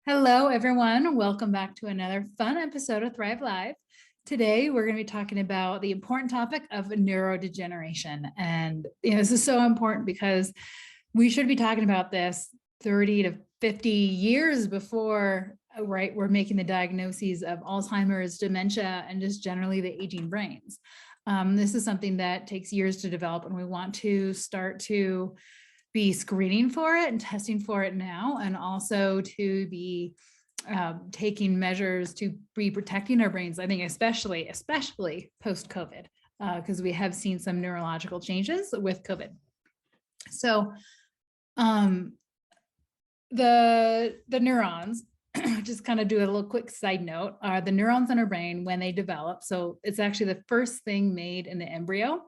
Hello, everyone. Welcome back to another fun episode of Thrive Live. Today, we're going to be talking about the important topic of neurodegeneration. And this is so important because we should be talking about this 30 to 50 years before, right, we're making the diagnoses of Alzheimer's, dementia, and just generally the aging brains. This is something that takes years to develop, and we want to start to be screening for it and testing for it now, and also to be taking measures to be protecting our brains. I think especially post-COVID, because we have seen some neurological changes with COVID. So the neurons, just kind of do a little quick side note, are the neurons in our brain when they develop. So it's actually the first thing made in the embryo.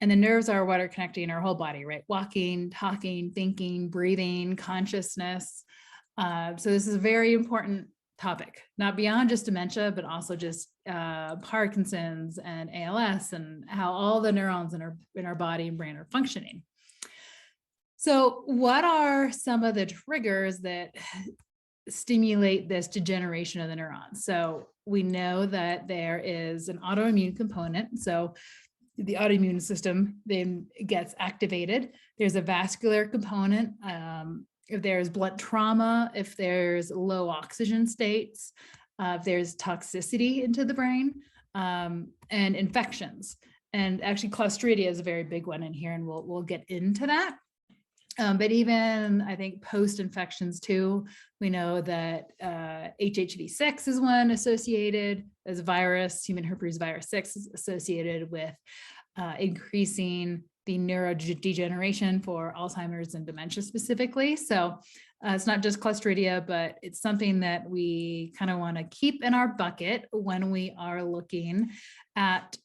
And the nerves are what are connecting our whole body, right? Walking, talking, thinking, breathing, consciousness. So this is a very important topic, not beyond just dementia, but also just Parkinson's and ALS and how all the neurons in our body and brain are functioning. So what are some of the triggers that stimulate this degeneration of the neurons? So we know that there is an autoimmune component. So the autoimmune system then gets activated. There's a vascular component. If there's blood trauma, if there's low oxygen states, if there's toxicity into the brain, and infections. And actually Clostridia is a very big one in here, and we'll get into that. But even I think post-infections too, we know that HHV6 is one associated as a virus. Human herpes virus 6 is associated with increasing the neurodegeneration for Alzheimer's and dementia specifically. So it's not just Clostridia, but it's something that we kind of want to keep in our bucket when we are looking at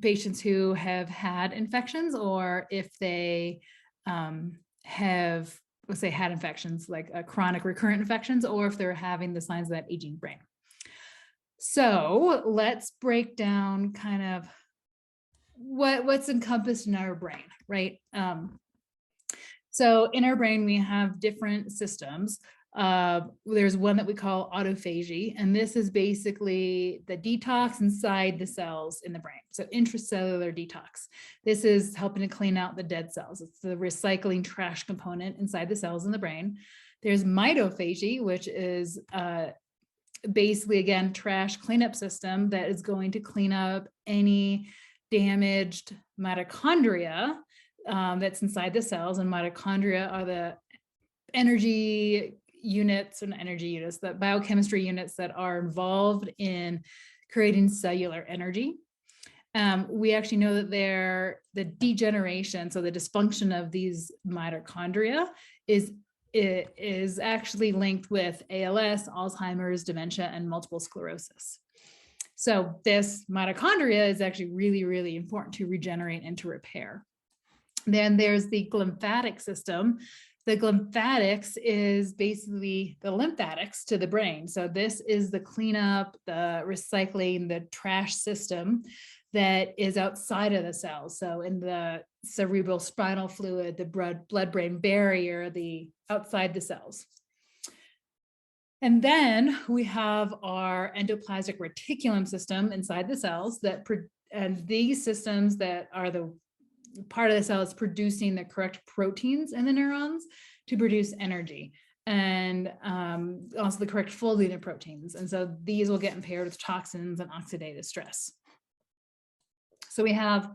patients who have had infections, or if they have, let's say, had infections like chronic recurrent infections, or if they're having the signs of that aging brain. So let's break down kind of what's encompassed in our brain, right? So in our brain, we have different systems. There's one that we call autophagy, and this is basically the detox inside the cells in the brain. So intracellular detox. This is helping to clean out the dead cells. It's the recycling trash component inside the cells in the brain. There's mitophagy, which is basically, again, trash cleanup system that is going to clean up any damaged mitochondria that's inside the cells. And mitochondria are the energy units, the biochemistry units that are involved in creating cellular energy. We actually know that the degeneration, so the dysfunction of these mitochondria is actually linked with ALS, Alzheimer's, dementia, and multiple sclerosis. So this mitochondria is actually really, really important to regenerate and to repair. Then there's the glymphatic system. The glymphatics is basically the lymphatics to the brain. So this is the cleanup, the recycling, the trash system that is outside of the cells. So in the cerebral spinal fluid, the blood-brain barrier, the outside the cells. And then we have our endoplasmic reticulum system inside the cells and these systems that are the part of the cell is producing the correct proteins in the neurons to produce energy, and also the correct folding of proteins. And so these will get impaired with toxins and oxidative stress. So we have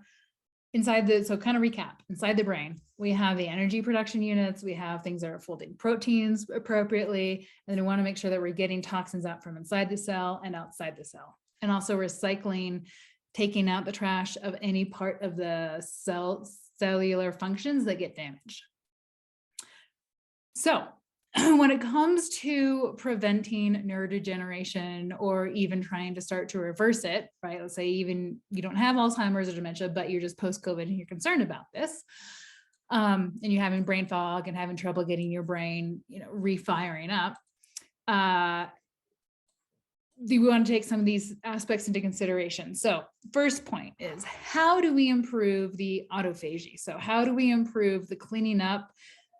so kind of recap, inside the brain, we have the energy production units, we have things that are folding proteins appropriately, and then we want to make sure that we're getting toxins out from inside the cell and outside the cell, and also recycling, taking out the trash of any part of the cellular functions that get damaged. So when it comes to preventing neurodegeneration, or even trying to start to reverse it, right? Let's say even you don't have Alzheimer's or dementia, but you're just post-COVID and you're concerned about this, and you're having brain fog and having trouble getting your brain, refiring up. we want to take some of these aspects into consideration. So first point is, how do we improve the autophagy? So how do we improve the cleaning up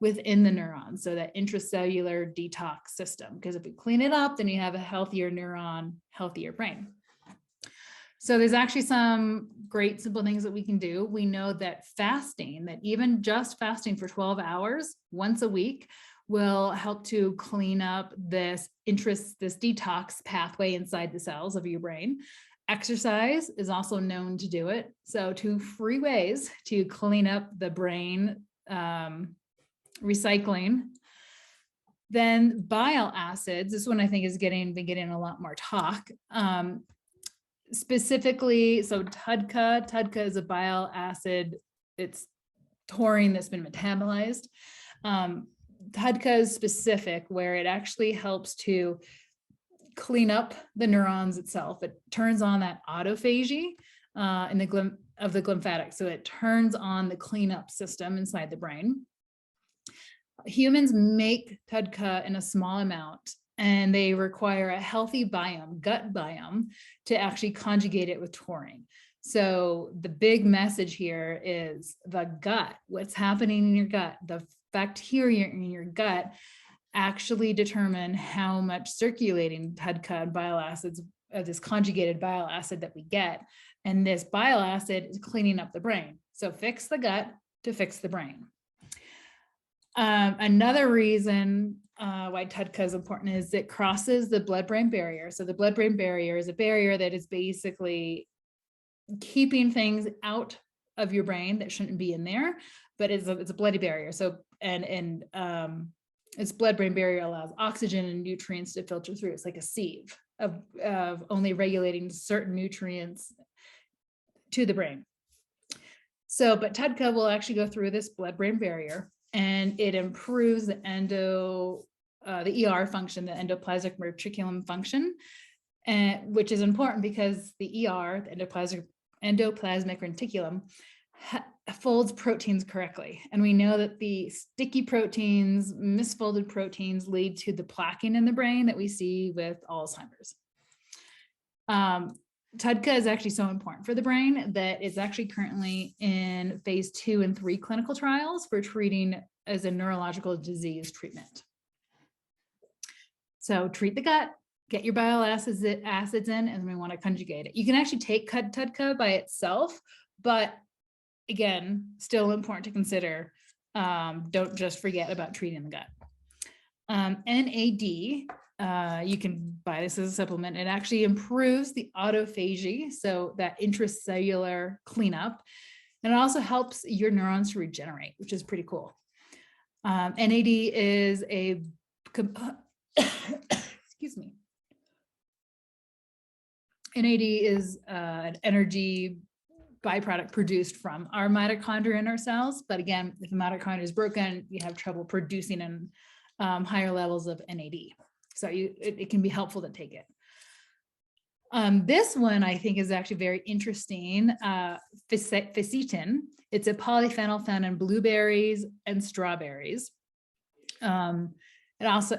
within the neurons? So that intracellular detox system, because if we clean it up, then you have a healthier neuron, healthier brain. So there's actually some great simple things that we can do. We know that fasting, that even just fasting for 12 hours once a week will help to clean up this detox pathway inside the cells of your brain. Exercise is also known to do it. So 2 free ways to clean up the brain, recycling. Then bile acids, this one I think is been getting a lot more talk. Specifically, so TUDCA is a bile acid, it's taurine that's been metabolized. TUDCA is specific, where it actually helps to clean up the neurons itself. It turns on that autophagy in the glymphatic. So it turns on the cleanup system inside the brain. Humans make TUDCA in a small amount, and they require a healthy biome, gut biome, to actually conjugate it with taurine. So the big message here is the gut, what's happening in your gut, the bacteria in your gut actually determine how much circulating TUDCA and bile acids, this conjugated bile acid that we get. And this bile acid is cleaning up the brain. So fix the gut to fix the brain. Another reason why TUDCA is important is it crosses the blood-brain barrier. So the blood-brain barrier is a barrier that is basically keeping things out of your brain that shouldn't be in there, but it's a bloody barrier. So its blood-brain barrier allows oxygen and nutrients to filter through. It's like a sieve of only regulating certain nutrients to the brain. So, but TUDCA will actually go through this blood-brain barrier, and it improves the ER function, the endoplasmic reticulum function, and which is important because the ER, the endoplasmic reticulum, folds proteins correctly. And we know that the sticky proteins, misfolded proteins, lead to the plaquing in the brain that we see with Alzheimer's. TUDCA is actually so important for the brain that it's actually currently in phase 2 and 3 clinical trials for treating as a neurological disease treatment. So treat the gut, get your bile acids in, and we want to conjugate it. You can actually take TUDCA by itself, but again, still important to consider. Don't just forget about treating the gut. NAD, you can buy this as a supplement. It actually improves the autophagy, so that intracellular cleanup, and it also helps your neurons to regenerate, which is pretty cool. NAD is a excuse me. NAD is an energy byproduct produced from our mitochondria in our cells. But again, if the mitochondria is broken, you have trouble producing in higher levels of NAD. So it can be helpful to take it. This one I think is actually very interesting. Fisetin. It's a polyphenol found in blueberries and strawberries. It also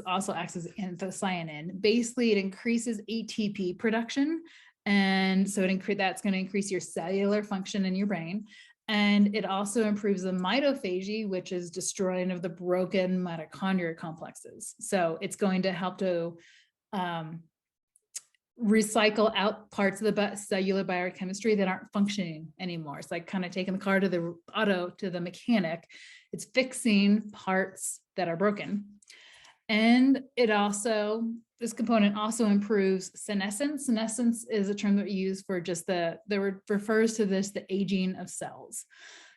also acts as anthocyanin. Basically, it increases ATP production, and so that's going to increase your cellular function in your brain. And it also improves the mitophagy, which is destroying of the broken mitochondria complexes. So it's going to help to recycle out parts of the cellular biochemistry that aren't functioning anymore. It's like kind of taking the car to the mechanic. It's fixing parts that are broken. And this component also improves senescence. Senescence is a term that we use for just that refers to the aging of cells.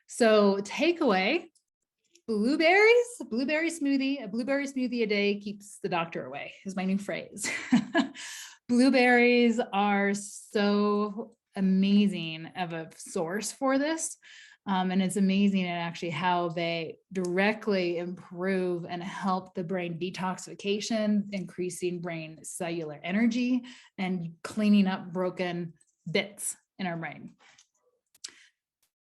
So takeaway, blueberry smoothie, a blueberry smoothie a day keeps the doctor away is my new phrase. Blueberries are so amazing of a source for this. And it's amazing at actually how they directly improve and help the brain detoxification, increasing brain cellular energy and cleaning up broken bits in our brain.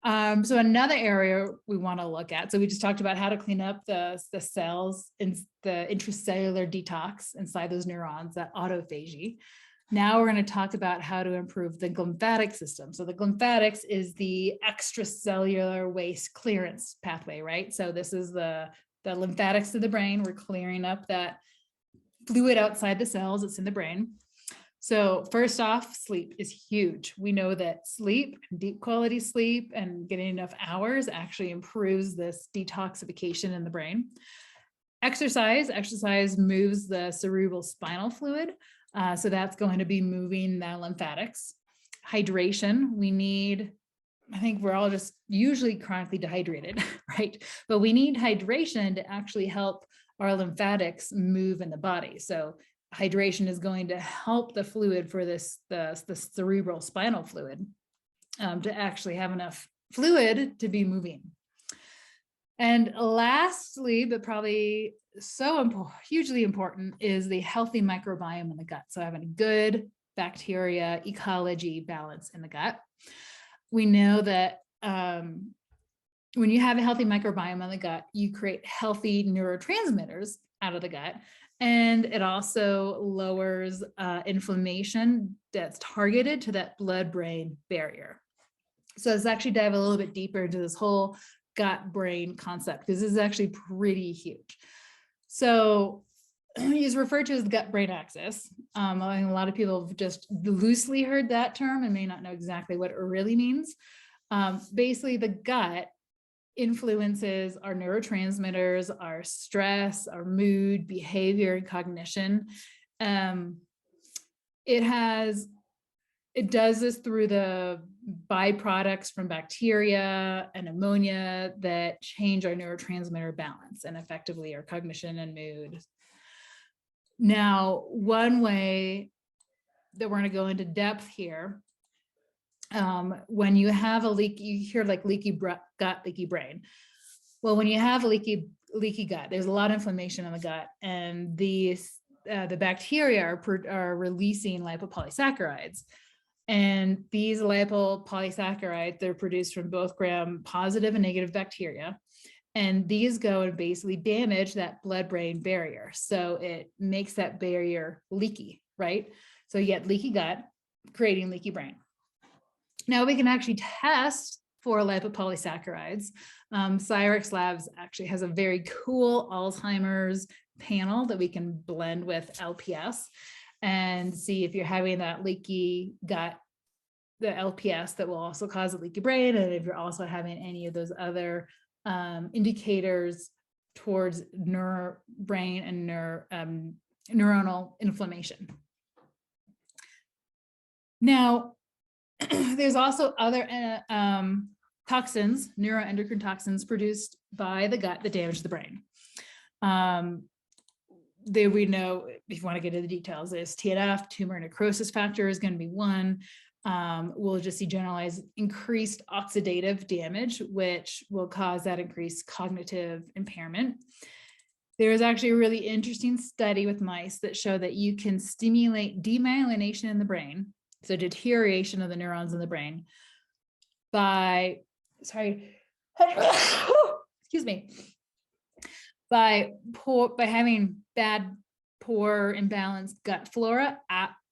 So another area we want to look at, so we just talked about how to clean up the cells and the intracellular detox inside those neurons, that autophagy. Now we're going to talk about how to improve the lymphatic system. So the lymphatics is the extracellular waste clearance pathway, right? So this is the lymphatics of the brain. We're clearing up that fluid outside the cells that's in the brain. So first off, sleep is huge. We know that sleep, deep quality sleep, and getting enough hours actually improves this detoxification in the brain. Exercise moves the cerebral spinal fluid. So that's going to be moving the lymphatics. Hydration, we need, I think we're all just usually chronically dehydrated, right? But we need hydration to actually help our lymphatics move in the body. So hydration is going to help the fluid for the cerebral spinal fluid to actually have enough fluid to be moving. And lastly, but probably hugely important, is the healthy microbiome in the gut. So having a good bacteria ecology balance in the gut. We know that when you have a healthy microbiome in the gut, you create healthy neurotransmitters out of the gut. And it also lowers inflammation that's targeted to that blood-brain barrier. So let's actually dive a little bit deeper into this whole gut-brain concept, because this is actually pretty huge. So it's referred to as the gut-brain axis. I think a lot of people have just loosely heard that term and may not know exactly what it really means. Basically, the gut influences our neurotransmitters, our stress, our mood, behavior, and cognition. It does this through the byproducts from bacteria and ammonia that change our neurotransmitter balance and effectively our cognition and mood. Now, one way that we're going to go into depth here, when you have a leak, you hear like leaky gut, leaky brain. Well, when you have a leaky gut, there's a lot of inflammation in the gut, and the bacteria are releasing lipopolysaccharides. And these lipopolysaccharides, they're produced from both gram-positive and negative bacteria. And these go and basically damage that blood-brain barrier. So it makes that barrier leaky, right? So you get leaky gut, creating leaky brain. Now we can actually test for lipopolysaccharides. Cyrex Labs actually has a very cool Alzheimer's panel that we can blend with LPS and see if you're having that leaky gut, the LPS that will also cause a leaky brain, and if you're also having any of those other indicators towards brain and neuronal inflammation. Now, there's also other toxins, neuroendocrine toxins produced by the gut that damage the brain. We know, if you want to get into the details, there's TNF, tumor necrosis factor is going to be one. We'll just see generalized increased oxidative damage, which will cause that increased cognitive impairment. There was actually a really interesting study with mice that showed that you can stimulate demyelination in the brain, so deterioration of the neurons in the brain, by, excuse me, by having poor, imbalanced gut flora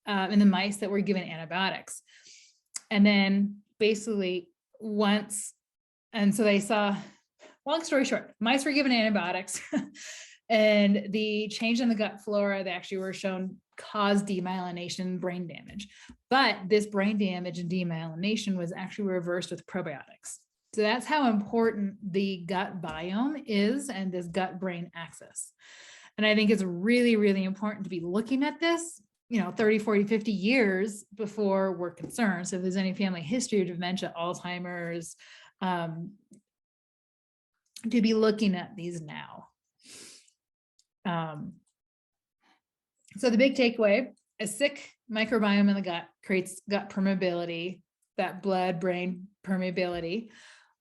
in the mice that were given antibiotics. And then basically so they saw, long story short, mice were given antibiotics and the change in the gut flora, they actually were shown caused demyelination, brain damage. But this brain damage and demyelination was actually reversed with probiotics. So that's how important the gut biome is and this gut-brain axis. And I think it's really, really important to be looking at this, 30, 40, 50 years before we're concerned. So if there's any family history of dementia, Alzheimer's, to be looking at these now. So the big takeaway, a sick microbiome in the gut creates gut permeability, that blood-brain permeability,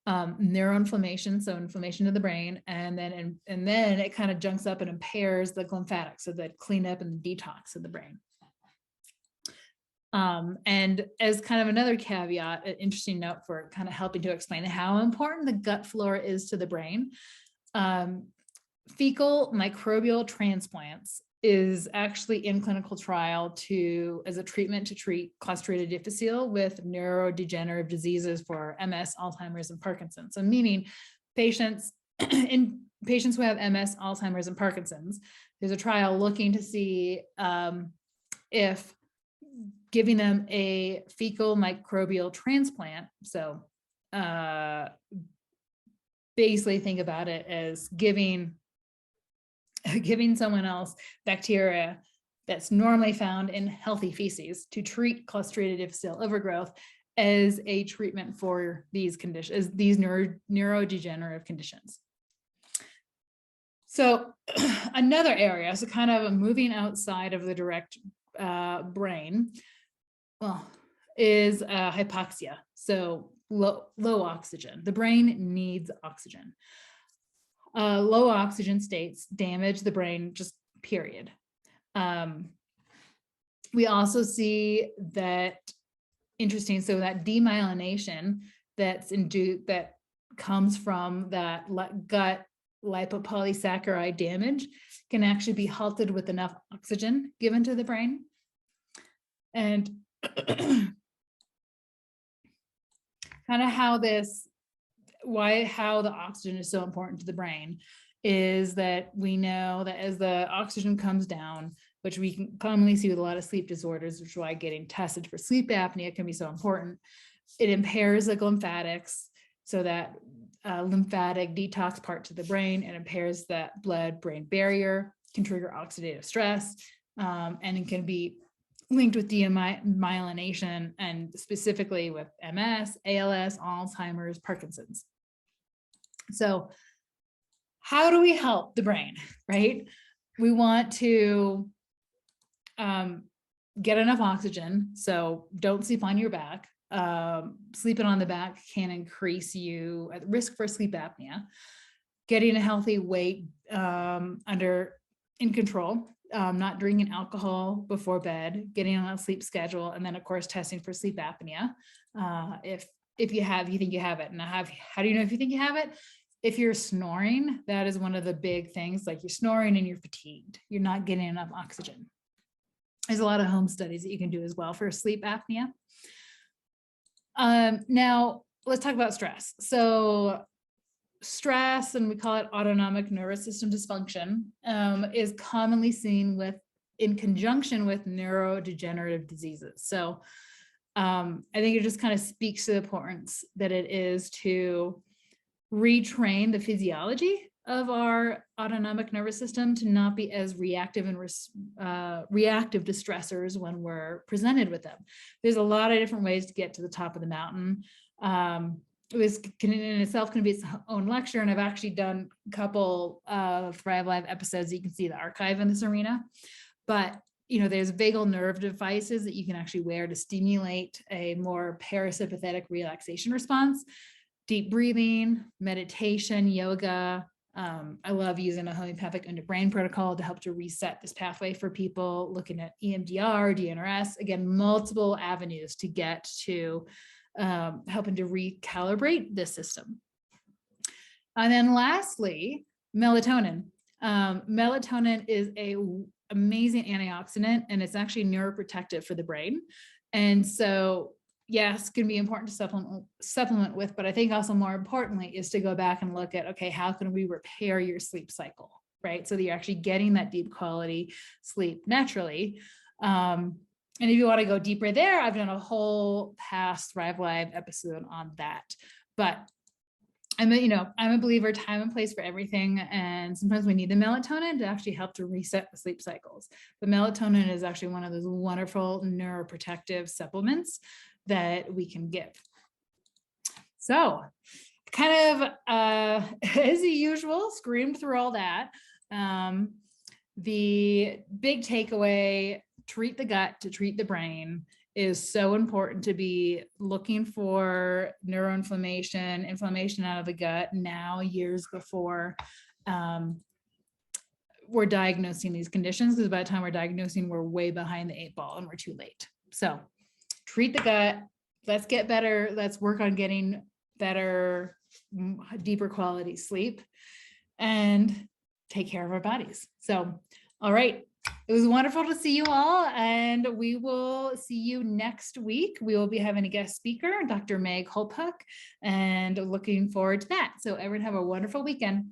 neuroinflammation, so inflammation of the brain, and then it kind of junks up and impairs the lymphatics, so that cleanup and detox of the brain. And as kind of another caveat, an interesting note for kind of helping to explain how important the gut flora is to the brain, fecal microbial transplants is actually in clinical trial as a treatment to treat clustered difficile with neurodegenerative diseases for MS, Alzheimer's, and Parkinson's. So meaning patients who have MS, Alzheimer's, and Parkinson's, there's a trial looking to see if giving them a fecal microbial transplant. So basically think about it as giving someone else bacteria that's normally found in healthy feces to treat Clostridium difficile overgrowth as a treatment for these conditions, these neurodegenerative conditions. So another area, so kind of moving outside of the direct brain, is hypoxia. So low oxygen. The brain needs oxygen. Low oxygen states damage the brain, just period. We also see that, interesting, so that demyelination that comes from that gut lipopolysaccharide damage can actually be halted with enough oxygen given to the brain. And kind of how the oxygen is so important to the brain is that we know that as the oxygen comes down, which we can commonly see with a lot of sleep disorders, which is why getting tested for sleep apnea can be so important, it impairs the lymphatics, so that lymphatic detox part to the brain, and impairs that blood-brain barrier, can trigger oxidative stress, and it can be linked with demyelination, and specifically with MS, ALS, Alzheimer's, Parkinson's. So how do we help the brain, right? We want to get enough oxygen. So don't sleep on your back. Sleeping on the back can increase you at risk for sleep apnea. Getting a healthy weight in control. Not drinking alcohol before bed, getting on a sleep schedule, and then of course testing for sleep apnea. If you think you have it. Now, how do you know if you think you have it? If you're snoring, that is one of the big things. Like, you're snoring and you're fatigued, you're not getting enough oxygen. There's a lot of home studies that you can do as well for sleep apnea. Now let's talk about stress. So stress, and we call it autonomic nervous system dysfunction, is commonly seen in conjunction with neurodegenerative diseases. So I think it just kind of speaks to the importance that it is to retrain the physiology of our autonomic nervous system to not be as reactive and reactive to stressors when we're presented with them. There's a lot of different ways to get to the top of the mountain. It in itself can be its own lecture, and I've actually done a couple of Thrive Live episodes that you can see the archive in this arena. But there's vagal nerve devices that you can actually wear to stimulate a more parasympathetic relaxation response. Deep breathing, meditation, yoga. I love using a homeopathic under-brain protocol to help to reset this pathway for people, looking at EMDR, DNRS, again, multiple avenues to get to helping to recalibrate this system. And then lastly, melatonin. Melatonin is an amazing antioxidant, and it's actually neuroprotective for the brain. And so, yes, can be important to supplement with, but I think also more importantly is to go back and look at, okay, how can we repair your sleep cycle, right? So that you're actually getting that deep quality sleep naturally. And if you want to go deeper there, I've done a whole past Thrive Live episode on that. But I'm a believer, time and place for everything. And sometimes we need the melatonin to actually help to reset the sleep cycles. But melatonin is actually one of those wonderful neuroprotective supplements that we can give. So kind of as usual, screamed through all that. The big takeaway, treat the gut to treat the brain, is so important to be looking for neuroinflammation, inflammation out of the gut now, years before we're diagnosing these conditions, because by the time we're diagnosing, we're way behind the 8 ball and we're too late. So treat the gut. Let's get better. Let's work on getting better, deeper quality sleep and take care of our bodies. So, all right. It was wonderful to see you all, and we will see you next week. We will be having a guest speaker, Dr. Meg Holthook, and looking forward to that. So everyone have a wonderful weekend.